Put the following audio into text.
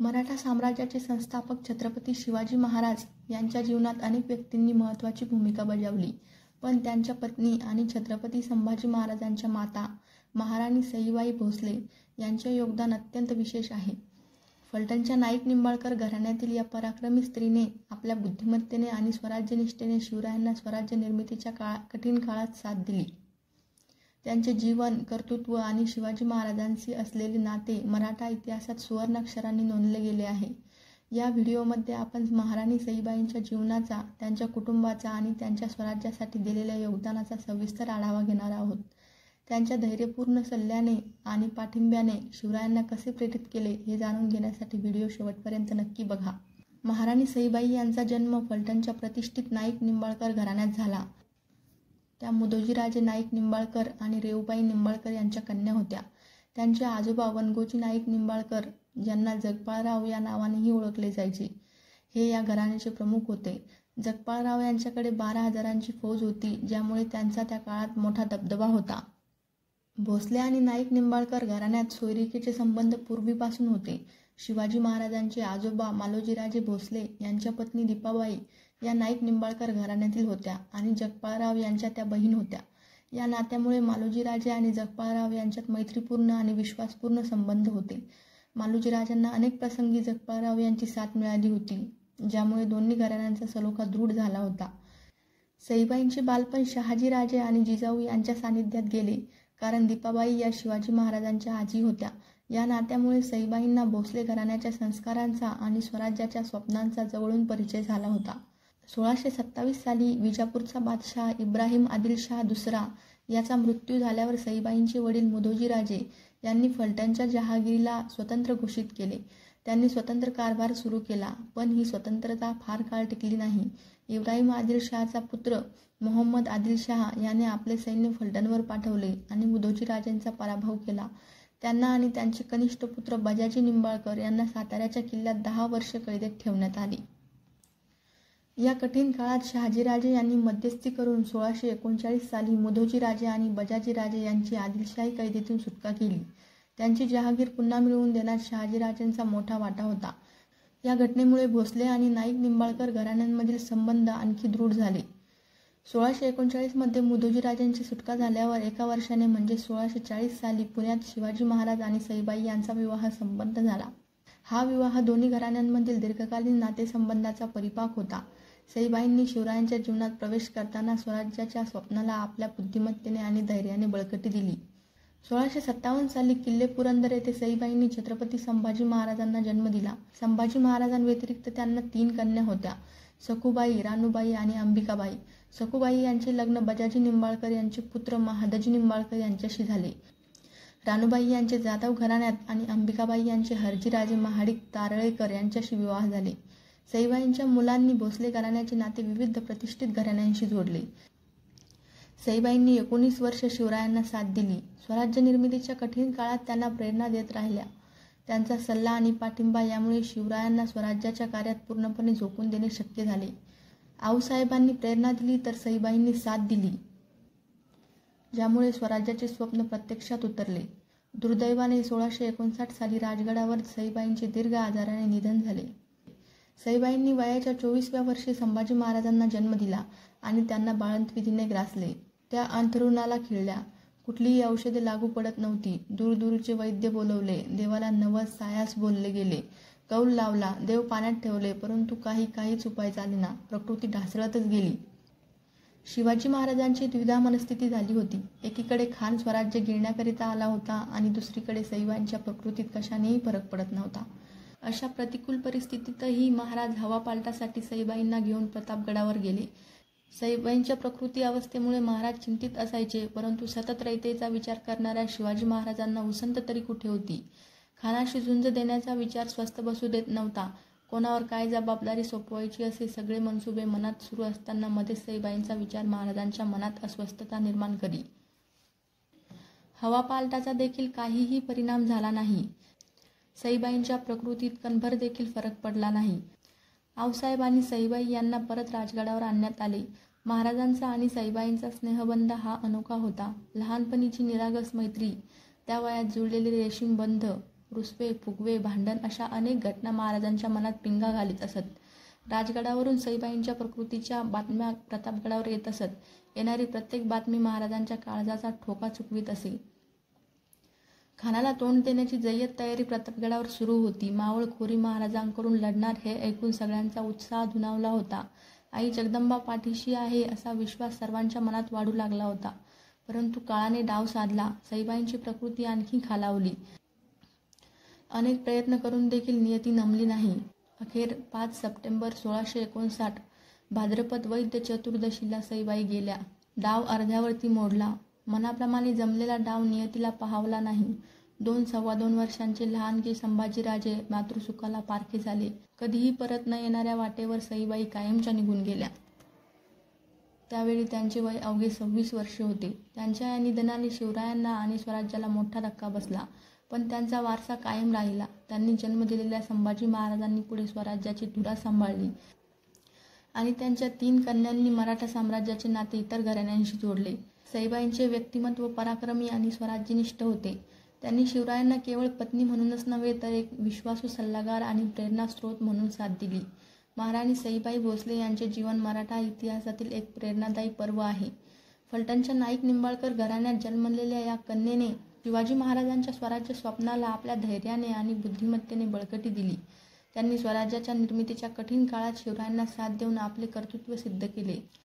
मराठा साम्राज्याचे संस्थापक छत्रपती शिवाजी महाराज यांच्या जीवनात अनेक व्यक्तींनी महत्त्वाची भूमिका बजावली, पण त्यांच्या पत्नी आणि छत्रपती संभाजी महाराजांच्या माता महाराणी सईबाई भोसले यांचे योगदान अत्यंत विशेष आहे. फलटणच्या नाईक निंबाळकर घराण्यातील या पराक्रमी स्त्रीने आपल्या बुद्धिमत्तेने आणि स्वराज्यनिष्ठेने शिवरायांना स्वराज्य निर्मितीच्या कठीण काळात साथ दिली. त्यांचे जीवन, कर्तृत्व आणि शिवाजी महाराजांशी असलेले नाते मराठा इतिहासात सुवर्णाक्षरांनी नोंदले गेले आहे. या व्हिडिओमध्ये आपण महाराणी सईबाईंच्या जीवनाचा, त्यांच्या कुटुंबाचा आणि त्यांच्या स्वराज्यासाठी दिलेल्या योगदानाचा सविस्तर आढावा घेणार आहोत. त्यांच्या धैर्यपूर्ण सल्ल्याने आणि पाठिंब्याने शिवरायांना कसे प्रेरित केले हे जाणून घेण्यासाठी व्हिडिओ शेवटपर्यंत नक्की बघा. महाराणी सईबाई यांचा जन्म फलटणच्या प्रतिष्ठित नाईक निंबाळकर घराण्यात झाला. त्या मुदोजीराजे नाईक निंबाळकर आणि रेवूबाई निंबाळकर यांच्या कन्या होत्या. त्यांचे आजोबा वनगोजी नाईक निंबाळकर, ज्यांना जगपाळराव या नावानेही ओळखले जायचे, हे या घराण्याचे प्रमुख होते. जगपाळराव यांच्याकडे 12,000ची फौज होती, ज्यामुळे त्यांचा त्या काळात मोठा दबदबा होता. भोसले आणि नाईक निंबाळकर घराण्यात सोयरिकेचे संबंध पूर्वीपासून होते. शिवाजी महाराजांचे आजोबा मालोजीराजे भोसले यांच्या पत्नी दीपाबाई या नाईक निंबाळकर घराण्यातील होत्या आणि जगपाळराव यांच्या त्या बहीण होत्या. या नात्यामुळे मालोजीराजे आणि जगपाळराव यांच्यात मैत्रीपूर्ण आणि विश्वासपूर्ण संबंध होते. मालोजीराजांना अनेक प्रसंगी जगपाळराव यांची साथ मिळाली होती, ज्यामुळे दोन्ही घराण्यांचा सलोखा दृढ झाला होता. सईबाईंचे बालपण शहाजीराजे आणि जिजाऊ यांच्या सानिध्यात गेले, कारण दीपाबाई या शिवाजी महाराजांच्या आजी होत्या. या नात्यामुळे सईबाईंना भोसले घराण्याच्या संस्कारांचा आणि स्वराज्याच्या स्वप्नांचा जवळून परिचय झाला होता. 1627 साली विजापूरचा बादशाह इब्राहिम आदिलशाह दुसरा याचा मृत्यू झाल्यावर सईबाईंचे वडील मुदोजीराजे यांनी फलटणच्या जहागीरीला स्वतंत्र घोषित केले. त्यांनी स्वतंत्र कारभार सुरू केला, पण ही स्वतंत्रता फार काळ टिकली नाही. इब्राहिम आदिलशाहचा पुत्र मोहम्मद आदिलशाह याने आपले सैन्य फलटणवर पाठवले आणि मुदोजीराजेंचा पराभव केला. त्यांना आणि त्यांचे कनिष्ठ पुत्र बजाजी निंबाळकर यांना साताऱ्याच्या किल्ल्यात 10 वर्षे कैदेत ठेवण्यात आली. या कठीण काळात शहाजीराजे यांनी मध्यस्थी करून 1639 साली मुदोजीराजे आणि बजाजीराजे यांची आदिलशाही कैदेतून सुटका केली. त्यांची जहागीर पुन्हा मिळवून देण्यात शहाजीराजेंचा मोठा वाटा होता. या घटनेमुळे भोसले आणि नाईक निंबाळकर घराण्यांमधील संबंध आणखी दृढ झाले. 1639 मध्ये मुदोजीराजेंची सुटका झाल्यावर एका वर्षाने म्हणजे 1640 साली पुण्यात शिवाजी महाराज आणि सईबाई यांचा विवाह संपन्न झाला. हा विवाह दोन्ही घराण्यांमधील दीर्घकालीन नातेसंबंधाचा परिपाक होता. सईबाईंनी शिवरायांच्या जीवनात प्रवेश करताना स्वराज्याच्या स्वप्नाला आपल्या बुद्धिमत्तेने आणि धैर्याने बळकटी दिली. 1657 साली किल्ले पुरंदर येथे सईबाईंनी छत्रपती संभाजी महाराजांना जन्म दिला. संभाजी महाराजांव्यतिरिक्त त्यांना 3 कन्या होत्या, सखूबाई, रानूबाई आणि अंबिकाबाई. सखूबाई यांचे लग्न बजाजी निंबाळकर यांचे पुत्र महादजी निंबाळकर यांच्याशी झाले. रानूबाई यांचे जाधव घराण्यात आणि अंबिकाबाई यांचे हरजीराजे महाडिक तारळेकर यांच्याशी विवाह झाले. सईबाईंच्या मुलांनी भोसले घराण्याचे नाते विविध प्रतिष्ठित घराण्यांशी जोडले. सईबाईंनी 19 वर्ष शिवरायांना साथ दिली. स्वराज्य निर्मितीच्या कठीण काळात त्यांना प्रेरणा देत राहिल्या. त्यांचा सल्ला आणि पाठिंबा यामुळे शिवरायांना स्वराज्याच्या कार्यात पूर्णपणे झोकून देणे शक्य झाले. आऊसाहेबांनी प्रेरणा दिली तर सईबाईंनी साथ दिली, ज्यामुळे स्वराज्याचे स्वप्न प्रत्यक्षात उतरले. दुर्दैवाने 1659 साली राजगडावर सईबाईंचे दीर्घ आजाराने निधन झाले. सईबाईंनी वयाच्या 24व्या वर्षी संभाजी महाराजांना जन्म दिला आणि त्यांना बाळंतविधीने ग्रासले. त्या अंथरुणाला खिळल्या. कुठलीही औषधे लागू पडत नव्हती. दूरदूरचे वैद्य बोलवले, देवाला नवस सायास बोलले गेले, कौल लावला, देव पाण्यात ठेवले, परंतु काहीच उपाय झाले ना. प्रकृती ढासळतच गेली. शिवाजी महाराजांची द्विधा मनस्थिती झाली होती. एकीकडे खान स्वराज्य गिळण्याकरिता आला होता आणि दुसरीकडे सईबाईंच्या प्रकृतीत कशानेही फरक पडत नव्हता. अशा प्रतिकूल परिस्थितीतही महाराज हवापालटासाठी सईबाईंना घेऊन प्रतापगडावर गेले. सईबाईंच्या प्रकृती अवस्थेमुळे महाराज चिंतित असायचे, परंतु सतत रयतेचा विचार करणाऱ्या शिवाजी महाराजांना उसंत तरी कुठे होती. खानाशी झुंज देण्याचा विचार स्वस्थ बसू देत नव्हता. कोणावर काय जबाबदारी सोपवायची असे सगळे मनसुबे मनात सुरू असताना मध्येच सईबाईंचा विचार महाराजांच्या मनात अस्वस्थता निर्माण करी. हवापालटाचा देखील काहीही परिणाम झाला नाही. सईबाईंच्या प्रकृतीत कणभर देखील फरक पडला नाही. आऊसाहेबांनी सईबाई यांना परत राजगडावर आणण्यात आले. महाराजांचा आणि सईबाईंचा स्नेहबंध हा अनोखा होता. लहानपणीची निरागस मैत्री, त्या वयात जुळलेले रेशीमबंध, रुसवे फुगवे भांडण अशा अनेक घटना महाराजांच्या मनात पिंगा घालीत असत. राजगडावरून सईबाईंच्या प्रकृतीच्या बातम्या प्रतापगडावर येत असत. येणारी प्रत्येक बातमी महाराजांच्या काळजाचा ठोका चुकवीत असे. खानाला तोंड देण्याची जय्यत तयारी प्रतापगडावर सुरू होती. मावळखोरी महाराजांकडून लढणार हे ऐकून सगळ्यांचा उत्साह दुणावला होता. आई जगदंबा पाठीशी आहे असा विश्वास सर्वांच्या मनात वाढू लागला होता. परंतु काळाने डाव साधला. सईबाईंची प्रकृती आणखी खालावली. अनेक प्रयत्न करून देखील नियती नमली नाही. अखेर 5 सप्टेंबर 1659 भाद्रपद वैद्य चतुर्दशीला सईबाई गेल्या. डाव अर्ध्यावरती मोडला. मनाप्रमाणे जमलेला डाव नियतीला पाहावला नाही. 2-2.25 वर्षांचे लहानगे संभाजीराजे मातृसुखाला पारखे झाले. कधीही परत न येणाऱ्या वाटेवर सईबाई कायमच्या निघून गेल्या. त्यावेळी त्यांचे वय अवघे 26 वर्षे होते. त्यांच्या या निधनाने शिवरायांना आणि स्वराज्याला मोठा धक्का बसला. पण त्यांचा वारसा कायम राहिला. त्यांनी जन्म दिलेल्या संभाजी महाराजांनी पुढे स्वराज्याची धुरा सांभाळली आणि त्यांच्या 3 कन्यांनी मराठा साम्राज्याचे नाते इतर घराण्यांशी जोडले. सईबाईंचे व्यक्तिमत्व पराक्रमी आणि स्वराज्यनिष्ठ होते. त्यांनी शिवरायांना केवळ पत्नी म्हणूनच नव्हे तर एक विश्वासू सल्लागार आणि प्रेरणास्रोत म्हणून साथ दिली. महाराणी सईबाई भोसले यांचे जीवन मराठा इतिहासातील एक प्रेरणादायी पर्व आहे. फलटणच्या नाईक निंबाळकर घराण्यात जन्मलेल्या या कन्येने शिवाजी महाराजांच्या स्वराज्य स्वप्नाला आपल्या धैर्याने आणि बुद्धिमत्तेने बळकटी दिली. त्यांनी स्वराज्याच्या निर्मितीच्या कठीण काळात शिवरायांना साथ देऊन आपले कर्तृत्व सिद्ध केले.